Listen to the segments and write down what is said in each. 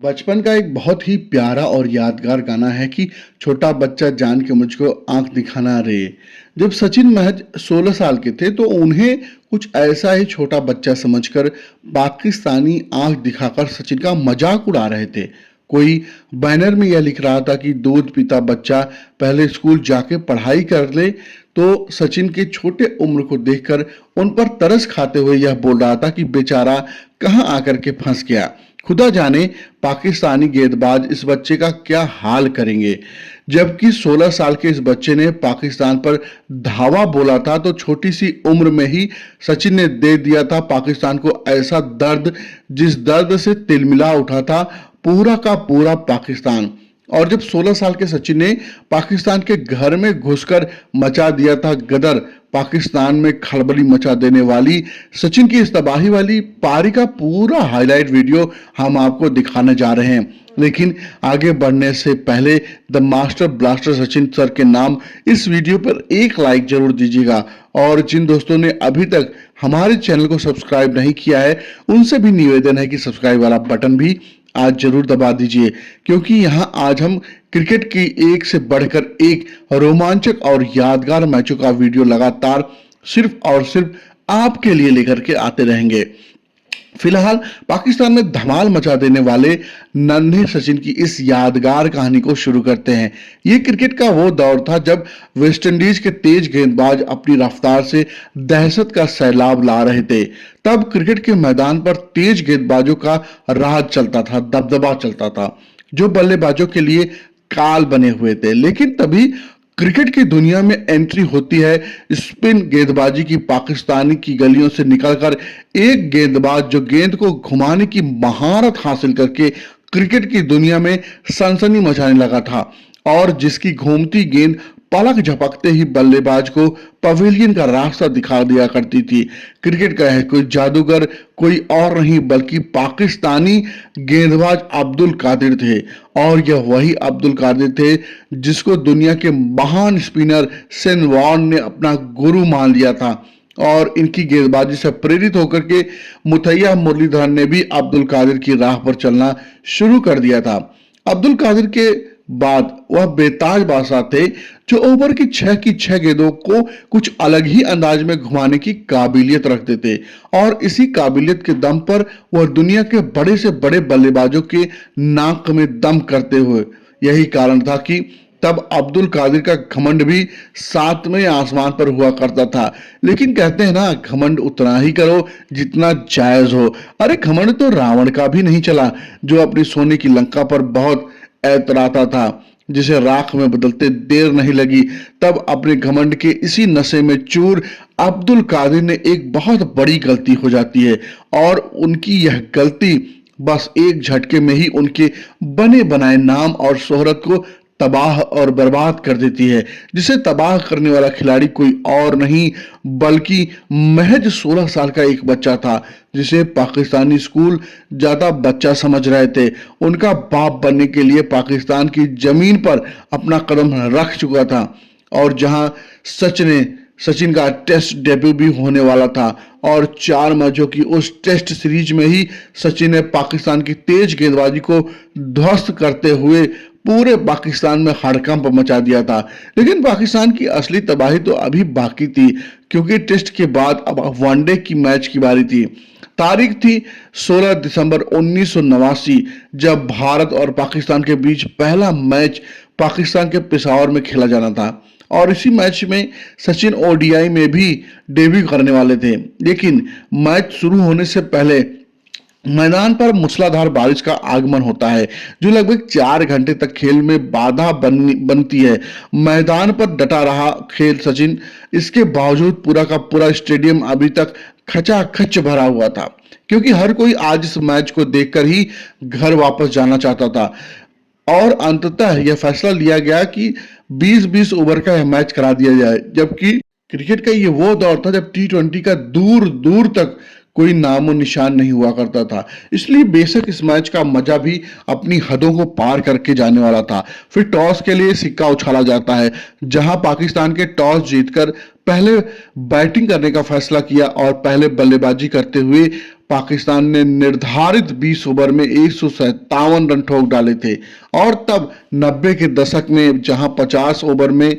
बचपन का एक बहुत ही प्यारा और यादगार गाना है कि छोटा बच्चा जान के मुझको आंख दिखाना रे। जब सचिन महज 16 साल के थे तो उन्हें कुछ ऐसा ही छोटा बच्चा समझकर पाकिस्तानी आंख दिखाकर सचिन का मजाक उड़ा रहे थे। कोई बैनर में यह लिख रहा था कि दूध पीता बच्चा पहले स्कूल जाके पढ़ाई कर ले, तो सचिन के छोटे उम्र को देखकर उन पर तरस खाते हुए यह बोल रहा था कि बेचारा कहाँ आकर के फंस गया। खुदा जाने पाकिस्तानी गेंदबाज इस बच्चे का क्या हाल करेंगे। जबकि 16 साल के इस बच्चे ने पाकिस्तान पर धावा बोला था तो छोटी सी उम्र में ही सचिन ने दे दिया था पाकिस्तान को ऐसा दर्द, जिस दर्द से तिलमिला उठा था पूरा का पूरा पाकिस्तान। और जब 16 साल के सचिन ने पाकिस्तान के घर में घुसकर मचा दिया था गदर, पाकिस्तान में खलबली मचा देने वाली सचिन की इस तबाही वाली पारी का पूरा हाईलाइट वीडियो हम आपको दिखाने जा रहे हैं। लेकिन आगे बढ़ने से पहले the master blaster Sachin sir के नाम इस वीडियो पर एक लाइक जरूर दीजिएगा। और जिन दोस्तों ने अभी तक हमारे चैनल को सब्सक्राइब नहीं किया है उनसे भी निवेदन है कि सब्सक्राइब वाला बटन भी आज जरूर दबा दीजिए, क्योंकि यहाँ आज हम क्रिकेट की एक से बढ़कर एक रोमांचक और यादगार मैचों का वीडियो लगातार सिर्फ और सिर्फ आपके लिए लेकर के आते रहेंगे। फिलहाल पाकिस्तान में धमाल मचा देने वाले नन्हे सचिन की इस यादगार कहानी को शुरू करते हैं। ये क्रिकेट का वो दौर था जब वेस्टइंडीज के तेज गेंदबाज अपनी रफ्तार से दहशत का सैलाब ला रहे थे। तब क्रिकेट के मैदान पर तेज गेंदबाजों का राज चलता था, दबदबा चलता था, जो बल्लेबाजों के लिए काल बने हुए थे। लेकिन तभी क्रिकेट की दुनिया में एंट्री होती है स्पिन गेंदबाजी की। पाकिस्तानी की गलियों से निकलकर एक गेंदबाज जो गेंद को घुमाने की महारत हासिल करके क्रिकेट की दुनिया में सनसनी मचाने लगा था, और जिसकी घूमती गेंद पलक झपकते ही बल्लेबाज को पवेलियन का रास्ता दिखा दिया करती थी। क्रिकेट का है कोई जादूगर कोई और नहीं बल्कि पाकिस्तानी गेंदबाज अब्दुल कादिर थे। और यह वही अब्दुल कादिर थे जिसको दुनिया के महान स्पिनर शेन वॉर्न ने अपना गुरु मान लिया था। और इनकी गेंदबाजी से प्रेरित होकर के मुथैया मुरलीधरन ने भी अब्दुल कादिर की राह पर चलना शुरू कर दिया था। अब्दुल कादिर के बाद वह बेताज बादशाह थे जो ओवर की छह गेंदों को कुछ अलग ही अंदाज में घुमाने की काबिलियत रखते थे, और इसी काबिलियत के दम पर वह दुनिया के बड़े से बड़े बल्लेबाजों के नाक में दम करते हुए। यही कारण था कि तब अब्दुल कादिर का घमंड भी सातवें आसमान पर हुआ करता था। लेकिन कहते हैं ना, घमंड उतना ही करो जितना जायज हो। अरे घमंड तो रावण का भी नहीं चला, जो अपनी सोने की लंका पर बहुत ऐतराता था, जिसे राख में बदलते देर नहीं लगी। तब अपने घमंड के इसी नशे में चूर अब्दुल कादिर ने एक बहुत बड़ी गलती हो जाती है, और उनकी यह गलती बस एक झटके में ही उनके बने बनाए नाम और शोहरत को तबाह और बर्बाद कर देती है। जिसे तबाह करने वाला खिलाड़ी कोई और नहीं बल्कि महज 16 साल का एक बच्चा था, जिसे पाकिस्तानी स्कूल ज्यादा बच्चा समझ रहे थे। उनका बाप बनने के लिए पाकिस्तान की जमीन पर अपना कदम रख चुका था, और जहां सचिन का टेस्ट डेब्यू भी होने वाला था। और 4 मैचों की उस टेस्ट सीरीज में ही सचिन ने पाकिस्तान की तेज गेंदबाजी को ध्वस्त करते हुए पूरे पाकिस्तान में हड़कंप मचा दिया था। लेकिन पाकिस्तान की असली तबाही तो अभी बाकी थी, क्योंकि टेस्ट के बाद अब वनडे की मैच की बारी थी। तारीख थी 16 दिसंबर 1989, जब भारत और पाकिस्तान के बीच पहला मैच पाकिस्तान के पेशावर में खेला जाना था। और इसी मैच में सचिन ओडीआई में भी डेब्यू करने वाले थे। लेकिन मैच शुरू होने से पहले मैदान पर मूसलाधार बारिश का आगमन होता है, जो लगभग 4 घंटे तक खेल में बाधा बनती है। मैदान पर डटा रहा खेल सचिन, इसके बावजूद पूरा का पूरा स्टेडियम अभी तक खचाखच भरा हुआ था, क्योंकि हर कोई आज इस मैच को देखकर ही घर वापस जाना चाहता था। और अंततः यह फैसला लिया गया कि 20-20 ओवर का यह मैच करा दिया जाए। जबकि क्रिकेट का ये वो दौर था जब टी20 का दूर दूर तक कोई नामो निशान नहीं हुआ करता था। इसलिए बेशक इस मैच का मजा भी अपनी हदों को पार करके जाने वाला था। फिर टॉस के लिए सिक्का उछाला जाता है, जहां पाकिस्तान के टॉस जीतकर पहले बैटिंग करने का फैसला किया, और पहले बल्लेबाजी करते हुए पाकिस्तान ने निर्धारित 20 ओवर में 157 रन ठोक डाले थे। और तब 90 के दशक में जहां 50 ओवर में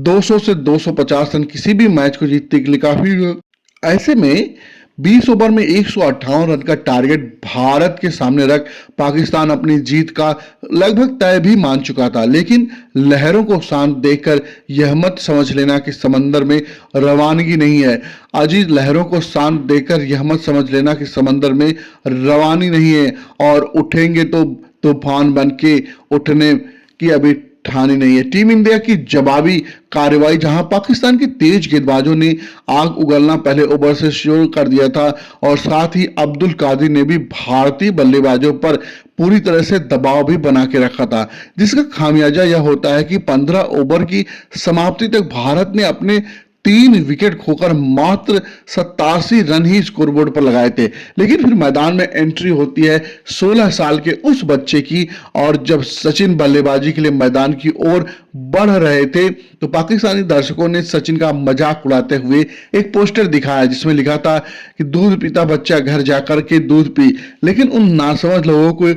200 से 250 रन किसी भी मैच को जीतने के लिए काफी, ऐसे में 20 ओवर में 158 रन का टारगेट भारत के सामने रख पाकिस्तान अपनी जीत का लगभग तय भी मान चुका था। लेकिन लहरों को शांत देखकर यह मत समझ लेना कि समंदर में रवानगी नहीं है। अजीज, लहरों को शांत देखकर यह मत समझ लेना कि समंदर में रवानी नहीं है और उठेंगे तो तूफान बन के उठने की अभी ठानी नहीं है। टीम इंडिया की जवाबी कार्रवाई, जहां पाकिस्तान के तेज गेंदबाजों ने आग उगलना पहले ओवर से शुरू कर दिया था और साथ ही अब्दुल कादिर ने भी भारतीय बल्लेबाजों पर पूरी तरह से दबाव भी बना के रखा था, जिसका खामियाजा यह होता है कि 15 ओवर की समाप्ति तक भारत ने अपने 3 विकेट खोकर मात्र 87 रन ही स्कोरबोर्ड पर लगाए थे। लेकिन फिर मैदान में एंट्री होती है 16 साल के उस बच्चे की, और जब सचिन बल्लेबाजी के लिए मैदान की ओर बढ़ रहे थे तो पाकिस्तानी दर्शकों ने सचिन का मजाक उड़ाते हुए एक पोस्टर दिखाया जिसमें लिखा था कि दूध पीता बच्चा घर जाकर के दूध पी। लेकिन उन नासमझ लोगों को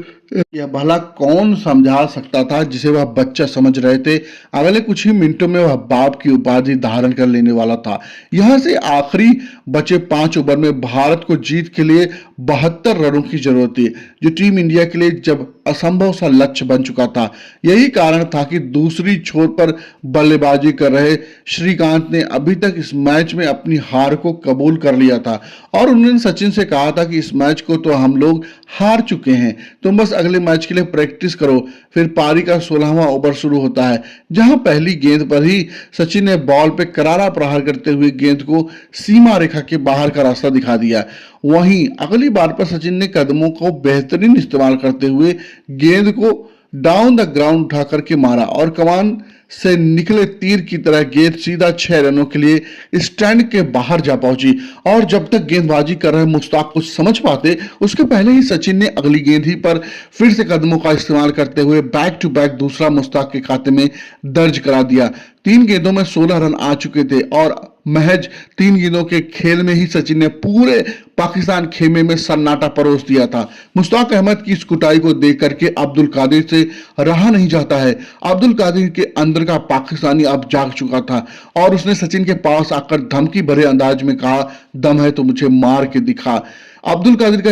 यह भला कौन समझा सकता था जिसे वह बच्चा समझ रहे थे। अगले कुछ ही मिनटों में वह बाप की उपाधि धारण कर लेने वाला था। यहां से आखिरी बचे 5 ओवर में भारत को जीत के लिए 72 रनों की जरूरत थी, जो टीम इंडिया के लिए जब असंभव सा लक्ष्य बन चुका था। यही कारण था कि दूसरी छोर पर बल्लेबाजी कर रहे श्रीकांत ने अभी तक इस मैच में अपनी हार को कबूल कर लिया था और उन्होंने सचिन से कहा था कि इस मैच को तो हम लोग हार चुके हैं, तुम बस अगले मैच के लिए प्रैक्टिस करो। फिर पारी का 16वां ओवर शुरू होता है, जहां पहली गेंद पर ही सचिन ने बॉल पे करारा प्रहार करते हुए गेंद को सीमा रेखा के बाहर का रास्ता दिखा दिया। वहीं अगली बार पर सचिन ने कदमों को बेहतरीन इस्तेमाल करते हुए गेंद को डाउन द ग्राउंड उठा करके मारा और कमान से निकले तीर की तरह गेंद सीधा 6 रनों के लिए स्टैंड के बाहर जा पहुंची। और जब तक गेंदबाजी कर रहे मुश्ताक कुछ समझ पाते, उसके पहले ही सचिन ने अगली गेंद ही पर फिर से कदमों का इस्तेमाल करते हुए बैक टू बैक दूसरा मुश्ताक के खाते में दर्ज करा दिया। 3 गेंदों में 16 रन आ चुके थे और महज 3 गेंदों के खेल में ही सचिन ने पूरे पाकिस्तान खेमे में सन्नाटा परोस दिया था। मुश्ताक अहमद की इस कुटाई को देख करके अब्दुल कादिर से रहा नहीं जाता है। अब्दुल कादिर के अंदर का पाकिस्तानी अब जाग चुका था और उसने सचिन के पास आकर धमकी भरे अंदाज में कहा, दम है तो मुझे मार के दिखा। अब्दुल कादिर का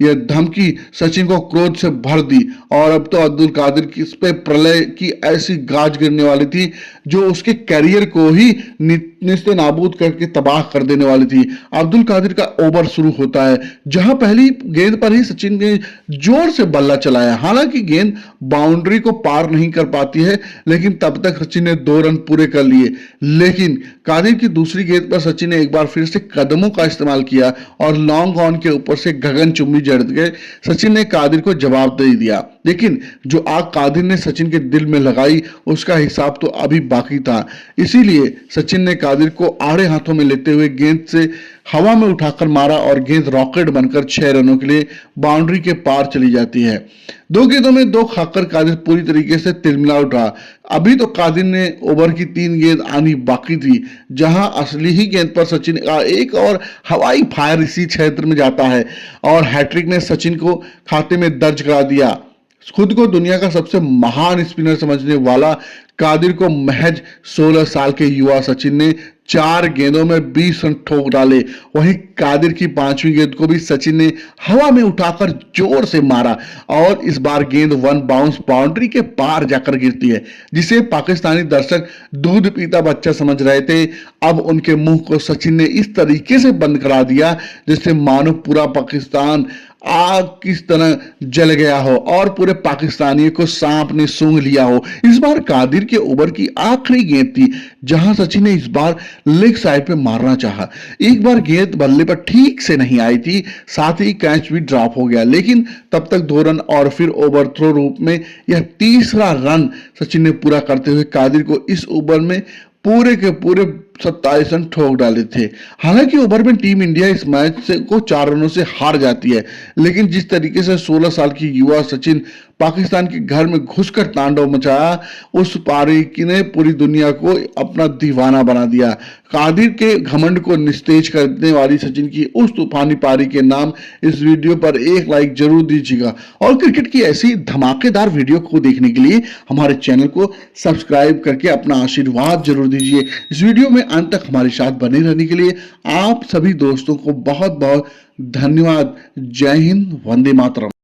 यह धमकी सचिन को क्रोध से भर दी और अब तो अब्दुल कादिर की इस पे प्रलय की ऐसी गाज गिरने वाली थी जो उसके कैरियर को ही निस्ते नाबूद करके तबाह कर देने वाली थी। अब्दुल कादिर का ओवर शुरू होता है, जहां पहली गेंद पर ही सचिन ने जोर से बल्ला चलाया। हालांकि गेंद बाउंड्री को पार नहीं कर पाती है, लेकिन तब तक सचिन ने 2 रन पूरे कर लिए। लेकिन कादिर की दूसरी गेंद पर सचिन ने एक बार फिर से कदमों का इस्तेमाल किया और लॉन्ग ऑन के ऊपर से गगनचुंबी जड़ गए। सचिन ने कादिर को जवाब दे दिया, लेकिन जो आग कादिर ने सचिन के दिल में लगाई उसका हिसाब तो अभी बाकी था। इसीलिए सचिन ने कादिर को आड़े हाथों में लेते हुए गेंद से हवा में उठाकर मारा और गेंद रॉकेट बनकर 6 रनों के लिए बाउंड्री के पार चली जाती है। 2 गेंदों में 2 खाकर कादिर पूरी तरीके से तिलमिला उठा। अभी तो कादिर ने ओवर की 3 गेंद आनी बाकी थी, जहां असली ही गेंद पर सचिन का एक और हवाई फायर इसी क्षेत्र में जाता है और हैट्रिक ने सचिन को खाते में दर्ज करा दिया। खुद को दुनिया का सबसे महान स्पिनर समझने वाला कादिर को महज 16 साल के युवा सचिन ने 4 गेंदों में 20 रन ठोक डाले। वहीं कादिर की 5वीं गेंद को भी सचिन ने हवा में उठाकर जोर से मारा और इस बार गेंद 1 बाउंस बाउंड्री के पार जाकर गिरती है, जिसे पाकिस्तानी दर्शक दूध पीता बच्चा समझ रहे थे। अब उनके मुंह को सचिन ने इस तरीके से बंद करा दिया जैसे मानो पूरा पाकिस्तान आग किस तरह जल गया हो और पूरे पाकिस्तानियों को सांप ने सूंघ लिया हो। इस बार कादिर के ओवर की आखिरी गेंद थी, जहां सचिन ने इस बार लेग साइड पे मारना चाहा। एक बार गेंद बल्ले पर ठीक से नहीं आई थी, साथ ही कैच भी ड्रॉप हो गया, लेकिन तब तक 2 रन और फिर ओवर थ्रो रूप में यह तीसरा रन सचिन ने पूरा करते हुए कादिर को इस ओवर में पूरे के पूरे 27 रन ठोक डाले थे। हालांकि ओवर में टीम इंडिया इस मैच को 4 रनों से हार जाती है, लेकिन जिस तरीके से 16 साल की युवा सचिन पाकिस्तान के घर में घुसकर तांडव मचाया, उस पारी ने पूरी दुनिया को अपना दीवाना बना दिया। कादिर के घमंड को निस्तेज करने वाली सचिन की उस तूफानी पारी के नाम इस वीडियो पर एक लाइक जरूर दीजिएगा, और क्रिकेट की ऐसी धमाकेदार वीडियो को देखने के लिए हमारे चैनल को सब्सक्राइब करके अपना आशीर्वाद जरूर दीजिए। इस वीडियो में अंत तक हमारे साथ बने रहने के लिए आप सभी दोस्तों को बहुत बहुत धन्यवाद। जय हिंद, वंदे मातरम।